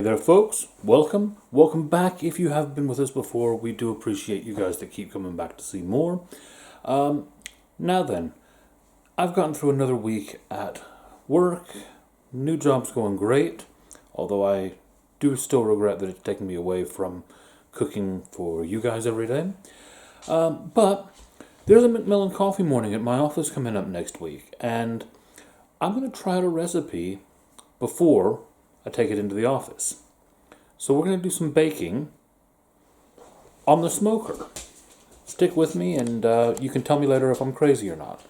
Hey there folks, welcome back. If you have been with us before, we do appreciate you guys that keep coming back to see more. Now then, I've gotten through another week at work. New job's going great, although I do still regret that it's taken me away from cooking for you guys every day. But there's a McMillian Coffee morning at my office coming up next week, and I'm going to try out a recipe before I take it into the office. So we're going to do some baking on the smoker. Stick with me and you can tell me later if I'm crazy or not.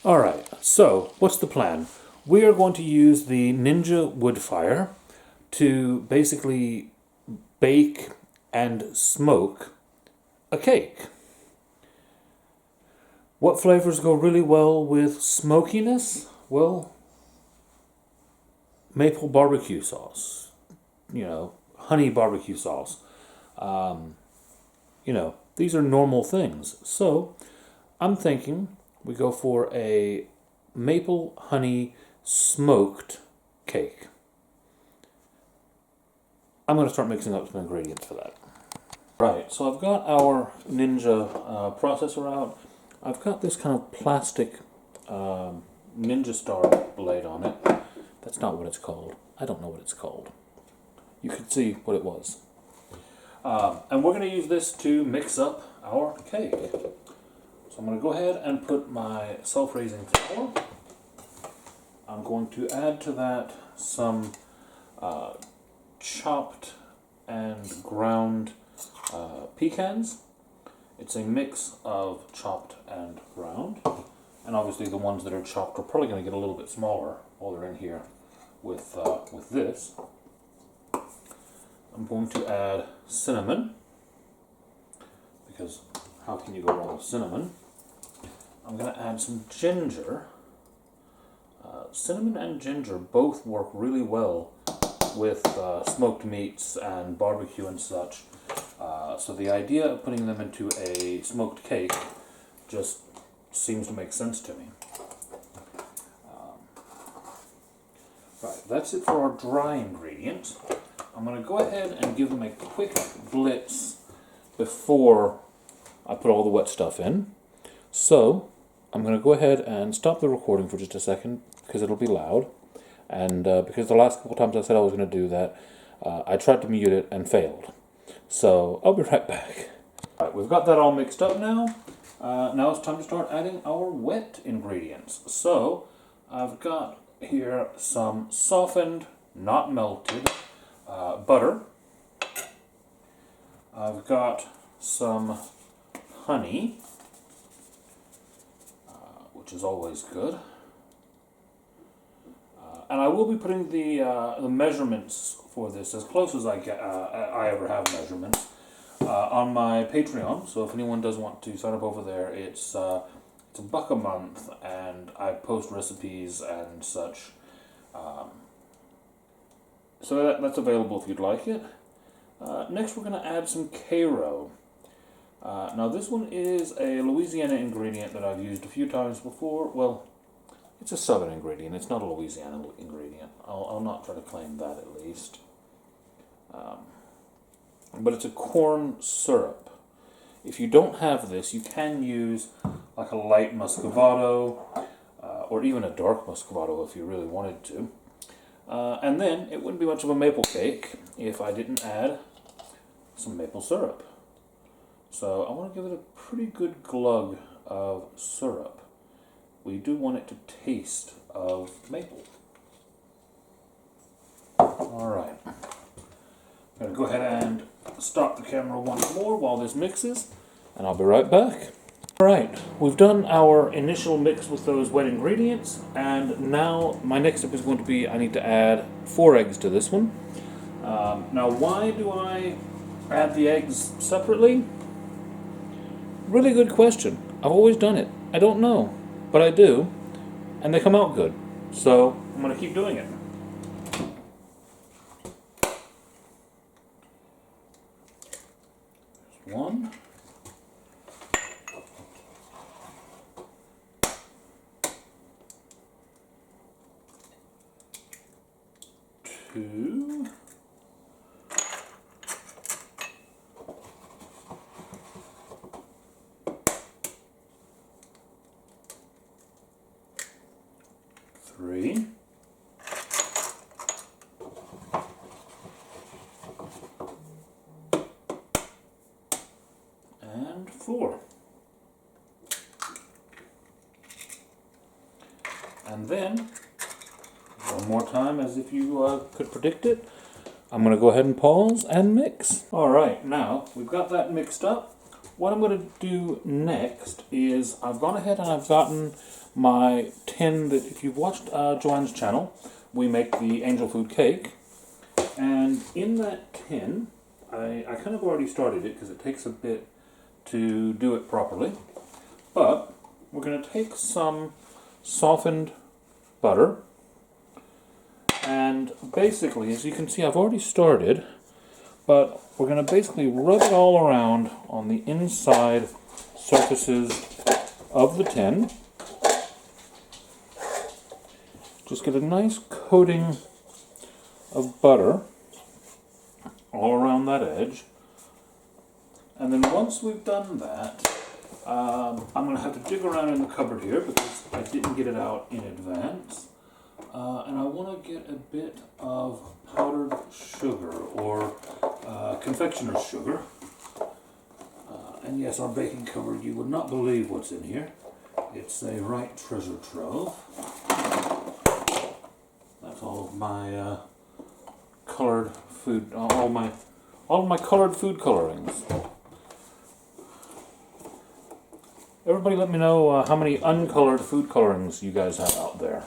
Alright, so what's the plan? We are going to use the Ninja wood fire to basically bake and smoke a cake. What flavors go really well with smokiness? Well, maple barbecue sauce, honey barbecue sauce. These are normal things. So I'm thinking we go for a maple honey smoked cake. I'm going to start mixing up some ingredients for that. Right, so I've got our Ninja processor out. I've got this kind of plastic Ninja Star blade on it. That's not what it's called. I don't know what it's called. You could see what it was. And we're going to use this to mix up our cake. So I'm going to go ahead and put my self-raising flour. I'm going to add to that some chopped and ground pecans. It's a mix of chopped and ground, and obviously the ones that are chopped are probably going to get a little bit smaller while they're in here with this. I'm going to add cinnamon, because how can you go wrong with cinnamon? I'm going to add some ginger. Cinnamon and ginger both work really well with smoked meats and barbecue and such. So the idea of putting them into a smoked cake just seems to make sense to me. Right, that's it for our dry ingredients. I'm going to go ahead and give them a quick blitz before I put all the wet stuff in. So I'm going to go ahead and stop the recording for just a second because it'll be loud. And because the last couple times I said I was going to do that, I tried to mute it and failed. So I'll be right back. All right, we've got that all mixed up now. Now it's time to start adding our wet ingredients. So I've got here some softened, not melted, butter. I've got some honey, which is always good. And I will be putting the measurements for this, as close as I ever have measurements, on my Patreon. So if anyone does want to sign up over there, it's $1 a month, and I post recipes and such. So that's available if you'd like it. Next, we're going to add some Cairo. Now this one is a Louisiana ingredient that I've used a few times before. Well, it's a southern ingredient. It's not a Louisiana ingredient. I'll not try to claim that at least. But it's a corn syrup. If you don't have this, you can use like a light muscovado or even a dark muscovado if you really wanted to. And then it wouldn't be much of a maple cake if I didn't add some maple syrup. So I want to give it a pretty good glug of syrup. We do want it to taste of maple. Alright. I'm going to go ahead and stop the camera once more while this mixes, and I'll be right back. Alright, we've done our initial mix with those wet ingredients, and now my next step is going to be I need to add 4 eggs to this one. Now why do I add the eggs separately? Really good question. I've always done it. I don't know. But I do, and they come out good. So I'm going to keep doing it. There's one. 2. Three. And 4. And then, one more time, as if you could predict it, I'm going to go ahead and pause and mix. Alright, now we've got that mixed up. What I'm going to do next is I've gone ahead and I've gotten my tin that, if you've watched Joanne's channel, we make the angel food cake. And in that tin, I kind of already started it because it takes a bit to do it properly. But we're going to take some softened butter. And basically, as you can see, I've already started, but we're going to basically rub it all around on the inside surfaces of the tin. Just get a nice coating of butter all around that edge. And then once we've done that, I'm going to have to dig around in the cupboard here because I didn't get it out in advance. And I want to get a bit of powdered sugar or confectioner's sugar. And yes, our baking cupboard, you would not believe what's in here. It's a right treasure trove. That's all of my colored food, all of my colored food colorings. Everybody let me know how many uncolored food colorings you guys have out there.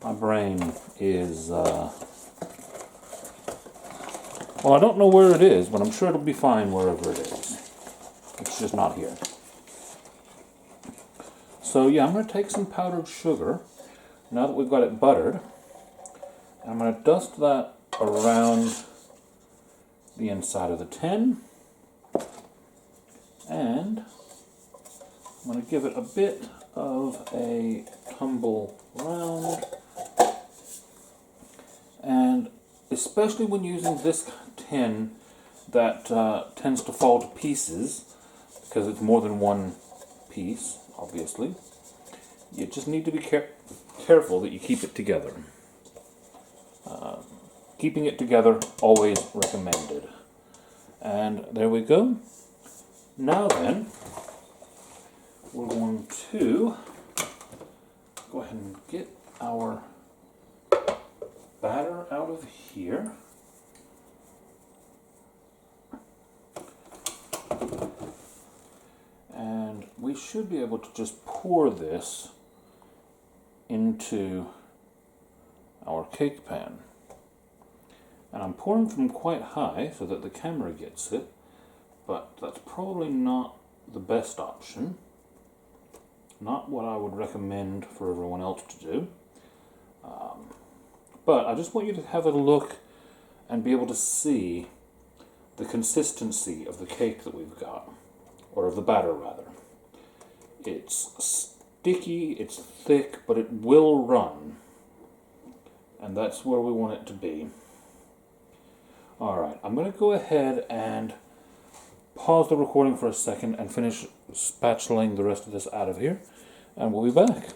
My brain is, well, I don't know where it is, but I'm sure it'll be fine wherever it is. It's just not here. So yeah, I'm going to take some powdered sugar, now that we've got it buttered, and I'm going to dust that around the inside of the tin, and I'm going to give it a bit of a tumble round. And especially when using this tin that tends to fall to pieces, because it's more than one piece, obviously, you just need to be careful that you keep it together. Keeping it together, always recommended. And there we go. Now then, we're going to go ahead and get our batter out of here. And we should be able to just pour this into our cake pan. And I'm pouring from quite high so that the camera gets it, but that's probably not the best option. Not what I would recommend for everyone else to do. But I just want you to have a look and be able to see the consistency of the cake that we've got, or of the batter rather. It's sticky, it's thick, but it will run. And that's where we want it to be. Alright, I'm going to go ahead and pause the recording for a second and finish spatulaing the rest of this out of here, and we'll be back.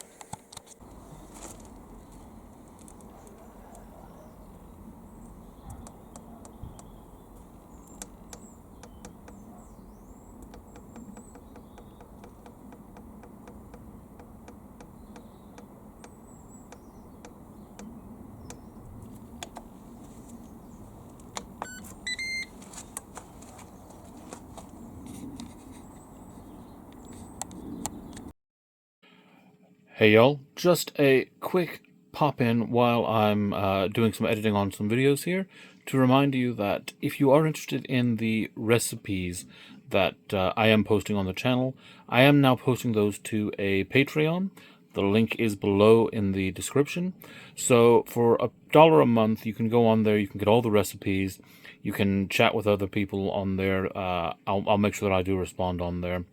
Hey y'all, just a quick pop in while I'm doing some editing on some videos here to remind you that if you are interested in the recipes that I am posting on the channel, I am now posting those to a Patreon. The link is below in the description. So for $1 a month, you can go on there, you can get all the recipes, you can chat with other people on there. I'll make sure that I do respond on there.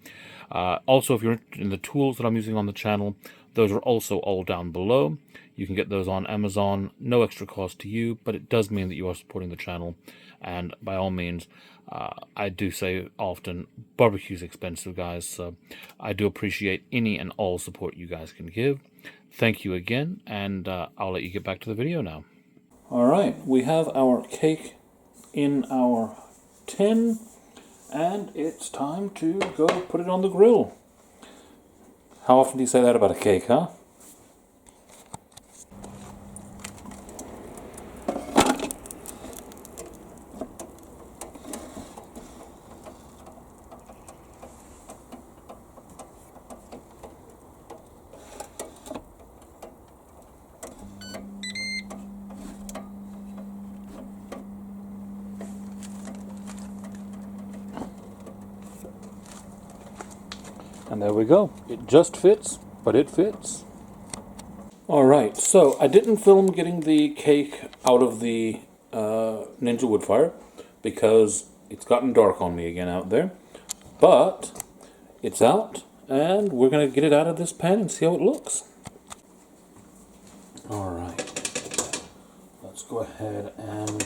Also, if you're interested in the tools that I'm using on the channel, Those are also all down below. You can get those on Amazon, no extra cost to you, but it does mean that you are supporting the channel. And by all means, I do say often, barbecue's expensive, guys, so I do appreciate any and all support you guys can give. Thank you again, and I'll let you get back to the video now. All right, we have our cake in our tin, and it's time to go put it on the grill. How often do you say that about a cake, huh? And there we go. It just fits, but it fits. Alright, so I didn't film getting the cake out of the Ninja Woodfire because it's gotten dark on me again out there. But it's out, and we're going to get it out of this pan and see how it looks. Alright, let's go ahead and...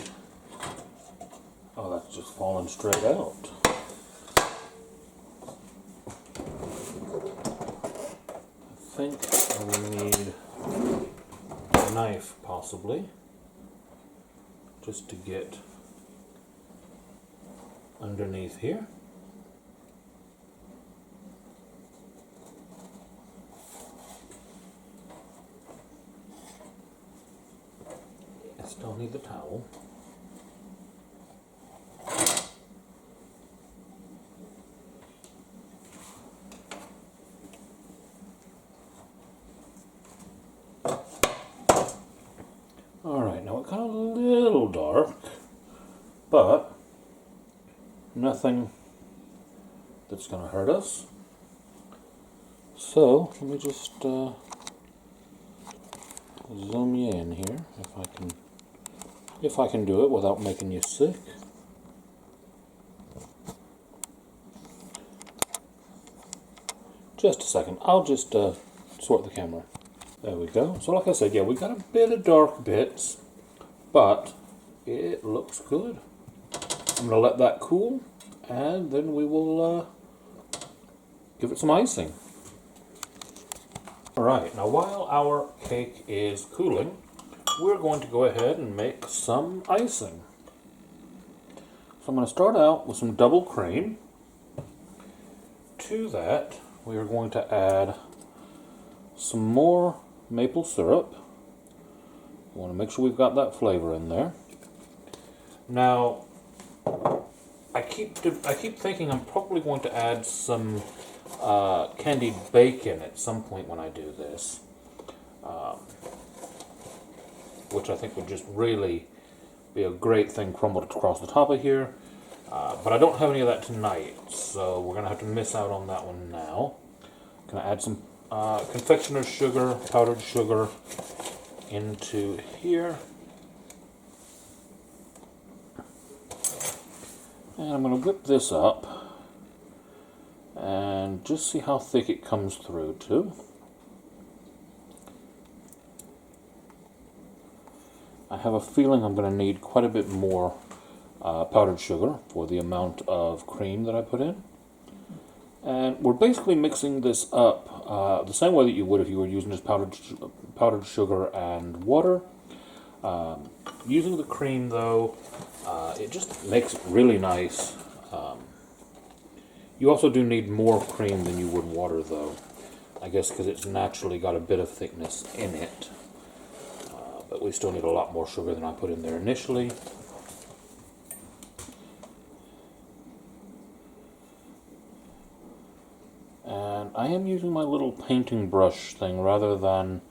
Oh, that's just falling straight out. I think I need a knife, possibly, just to get underneath here. I still need the towel. Alright, now it got a little dark, but nothing that's going to hurt us. So, let me just zoom you in here, if I can do it without making you sick. Just a second, I'll just sort the camera. There we go. So like I said, yeah, we got a bit of dark bits, but it looks good. I'm going to let that cool, and then we will give it some icing. Alright, now while our cake is cooling, we're going to go ahead and make some icing. So I'm going to start out with some double cream. To that, we are going to add some more maple syrup. We want to make sure we've got that flavor in there. Now, I keep thinking I'm probably going to add some candied bacon at some point when I do this, which I think would just really be a great thing crumbled across the top of here. But I don't have any of that tonight, so we're going to have to miss out on that one now. I'm going to add some confectioner's sugar, powdered sugar, into here. And I'm going to whip this up and just see how thick it comes through too. I have a feeling I'm going to need quite a bit more powdered sugar for the amount of cream that I put in. And we're basically mixing this up the same way that you would if you were using just powdered sugar and water. Using the cream though, it just makes it really nice. You also do need more cream than you would water though, I guess because it's naturally got a bit of thickness in it. But we still need a lot more sugar than I put in there initially. And I am using my little painting brush thing rather than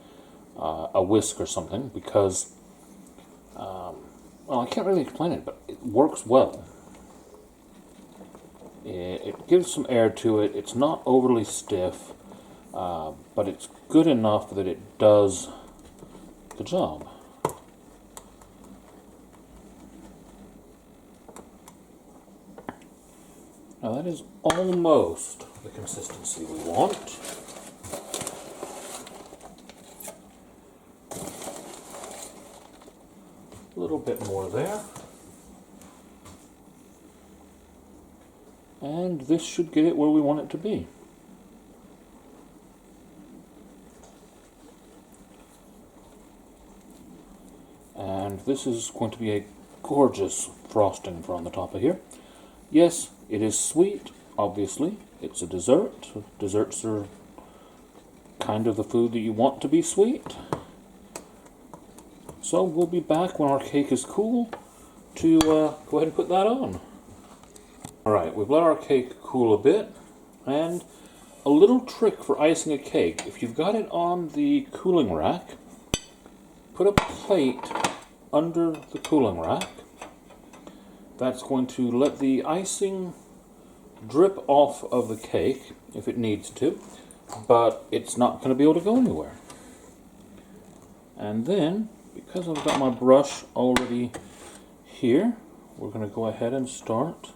a whisk or something because, well, I can't really explain it, but it works well. It gives some air to it. It's not overly stiff, but it's good enough that it does the job. Now that is almost the consistency we want. little bit more there. And this should get it where we want it to be. And this is going to be a gorgeous frosting for on the top of here. Yes, it is sweet, obviously. It's a dessert. Desserts are kind of the food that you want to be sweet. So we'll be back when our cake is cool to go ahead and put that on. Alright, we've let our cake cool a bit, and a little trick for icing a cake. If you've got it on the cooling rack, put a plate under the cooling rack. That's going to let the icing drip off of the cake if it needs to, but it's not going to be able to go anywhere. And then, because I've got my brush already here, we're going to go ahead and start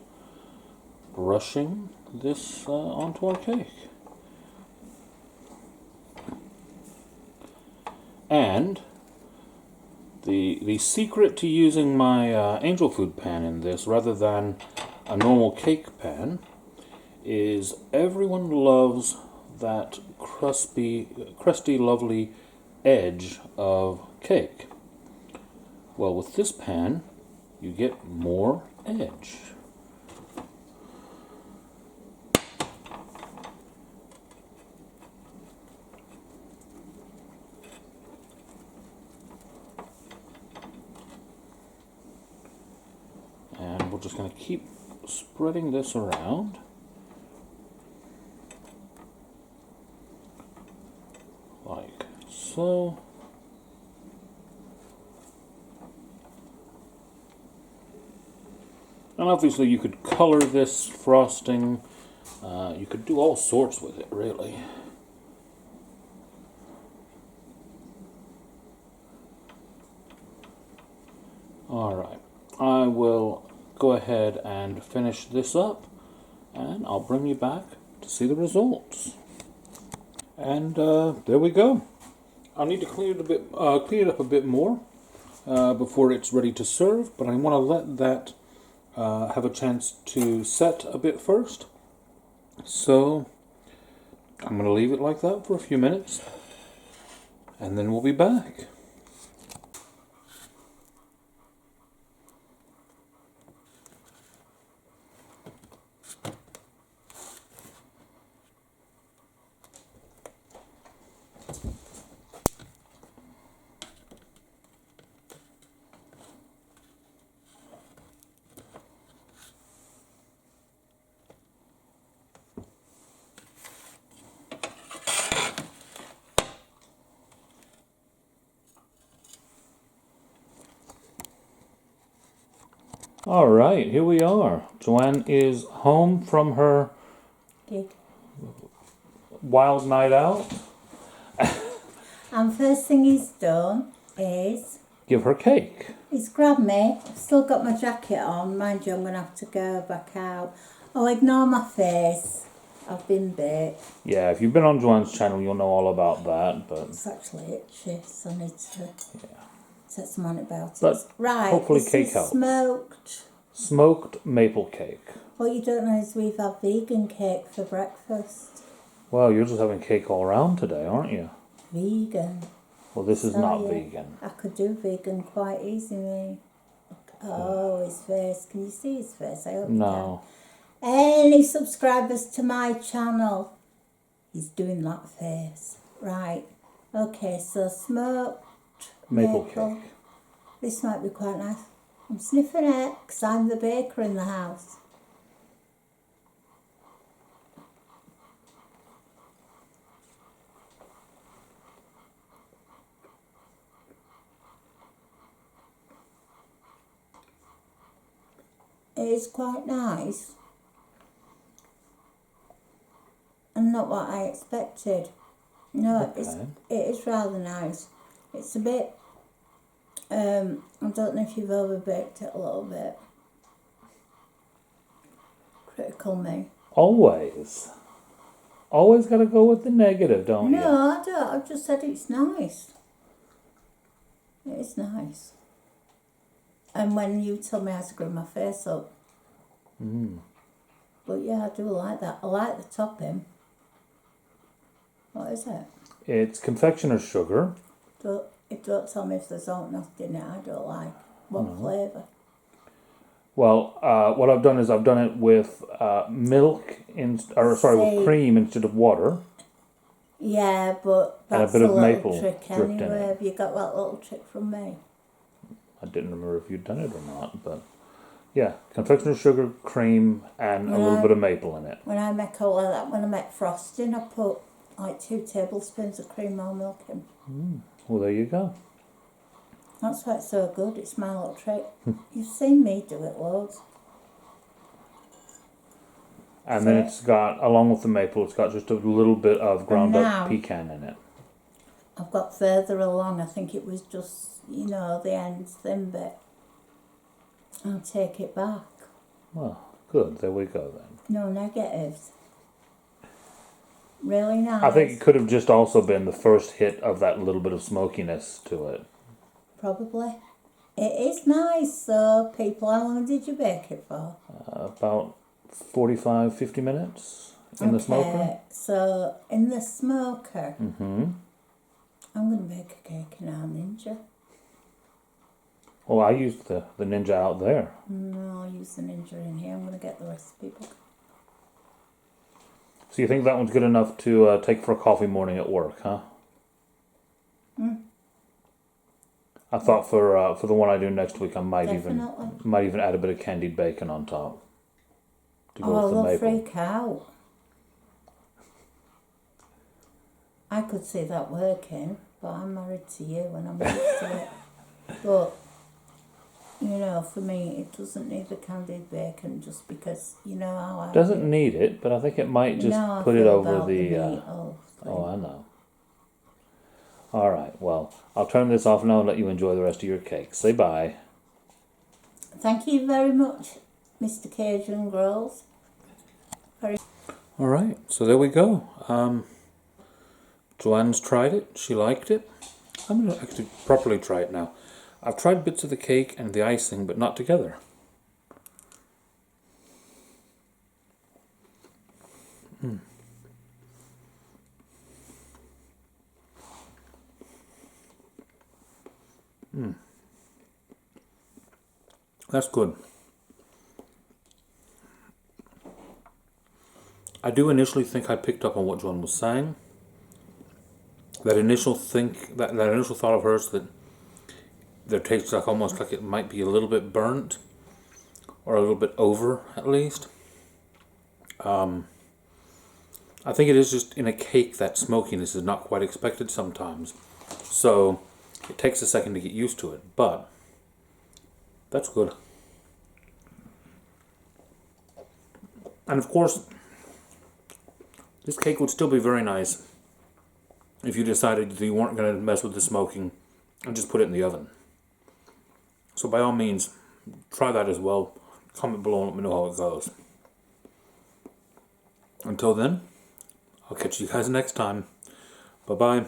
brushing this onto our cake. And the secret to using my angel food pan in this rather than a normal cake pan is everyone loves that crusty, lovely edge of cake. Well, with this pan, you get more edge. And we're just going to keep spreading this around. Like so. And obviously you could color this frosting. You could do all sorts with it, really. Alright, I will go ahead and finish this up, and I'll bring you back to see the results. And there we go. I'll need to clean it up a bit more before it's ready to serve, but I want to let that have a chance to set a bit first. So I'm going to leave it like that for a few minutes, and then we'll be back. All right, here we are. Joanne is home from her wild night out. And first thing he's done is... give her cake. He's grabbed me. I've still got my jacket on. Mind you, I'm going to have to go back out. Oh, ignore my face. I've been bit. Yeah, if you've been on Joanne's channel, you'll know all about that. But it's actually itchy, so I need to set some antibiotics. But right, hopefully this cake is helps. Smoked maple cake. What you don't know is we've had vegan cake for breakfast. Well, you're just having cake all around today, aren't you? Vegan. Well, this is not vegan. I could do vegan quite easily. Oh, his face. Can you see his face? I hope no. You can. Any subscribers to my channel, he's doing that face. Right. Okay, so smoked maple cake. This might be quite nice. I'm sniffing it because I'm the baker in the house. It is quite nice. And not what I expected. No, okay. it is rather nice. It's a bit... I don't know if you've overbaked it a little bit. Critical me. Always got to go with the negative, don't you? No, I don't. I've just said it's nice. It is nice. And when you told me I had to screw my face up. But yeah, I do like that. I like the topping. What is it? It's confectioner's sugar. Don't tell me if there's oat nut in it. I don't like. What flavour? Well, what I've done is I've done it with milk, with cream instead of water. Yeah, but And a that's bit a of little maple trick dripped in anyway. it. Have you got that little trick from me? I didn't remember if you'd done it or not, but yeah, confectioner's sugar, cream, and a little bit of maple in it. When I make all of that, when I make frosting, I put like 2 tablespoons of cream or milk in. Well, there you go. That's why it's so good. It's my little trick. You've seen me do it loads. And then it's got, along with the maple, it's got just a little bit of ground up pecan in it. I've got further along. I think it was just, the end thin bit. I'll take it back. Well, good. There we go then. No negatives. Really nice. I think it could have just also been the first hit of that little bit of smokiness to it. Probably. It is nice, so people. How long did you bake it for? About 45, 50 minutes in the smoker. So in the smoker, Mm-hmm. I'm going to make a cake in our Ninja. Well, I used the Ninja out there. No, I'll use the Ninja in here. I'm going to get the recipe book. So you think that one's good enough to take for a coffee morning at work, huh? I thought for the one I do next week, I might even add a bit of candied bacon on top to go with the they'll maple. freak out. I could see that working, but I'm married to you and I'm used to it. But for me, it doesn't need the candied bacon just because how I Doesn't need it, but I think it might just put it over the. Oh, I know. All right. Well, I'll turn this off now and let you enjoy the rest of your cake. Say bye. Thank you very much, Mr. Cajun Grills. All right. So there we go. Joanne's tried it. She liked it. I'm going to actually properly try it now. I've tried bits of the cake and the icing, but not together. That's good. I do initially think I picked up on what Joanne was saying. That initial thought of hers that there tastes like almost like it might be a little bit burnt or a little bit over at least. I think it is just in a cake that smokiness is not quite expected sometimes. So it takes a second to get used to it, but that's good. And of course, this cake would still be very nice if you decided that you weren't going to mess with the smoking and just put it in the oven. So by all means, try that as well. Comment below and let me know how it goes. Until then, I'll catch you guys next time. Bye-bye.